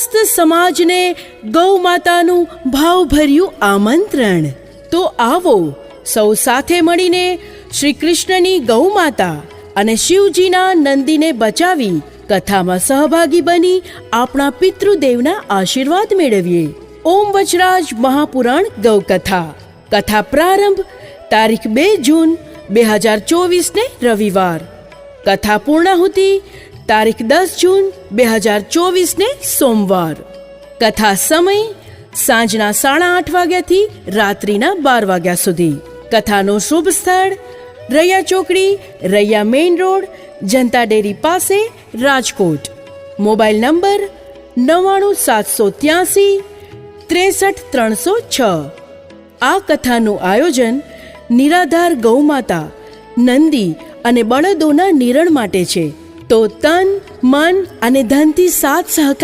સમસ્ત સમાજને ગૌ માતાનું ભાવભર્યું આમંત્રણ. તો આવો સૌ સાથે મળીને શ્રી કૃષ્ણની ગૌ માતા અને શિવજીના નંદીને બચાવી કથામાં સહભાગી બની આપણા પિતૃદેવના આશીર્વાદ મેળવીએ. ઓમ વચરાજ મહાપુરાણ ગૌકથા. કથા પ્રારંભ તારીખ 2 જૂન 2024 ને રવિવાર. કથા પૂર્ણાહુતિ તારીખ 10 જૂન 2024 ને સોમવાર. કથા સમય સાંજના 8:30 વાગ્યાથી રાત્રિના 12 વાગ્યા સુધી. કથાનું શુભ સ્થળ રૈયા ચોકડી, રૈયા મેઇન રોડ, જનતા ડેરી પાસે, રાજકોટ. Mobile number 99783 63306. આ કથાનું આયોજન નિરાધાર ગૌમાતા, નંદી અને બળદોના નિરણ માટે છે. તો તન, મન અને ધનથી સાથ સહકાર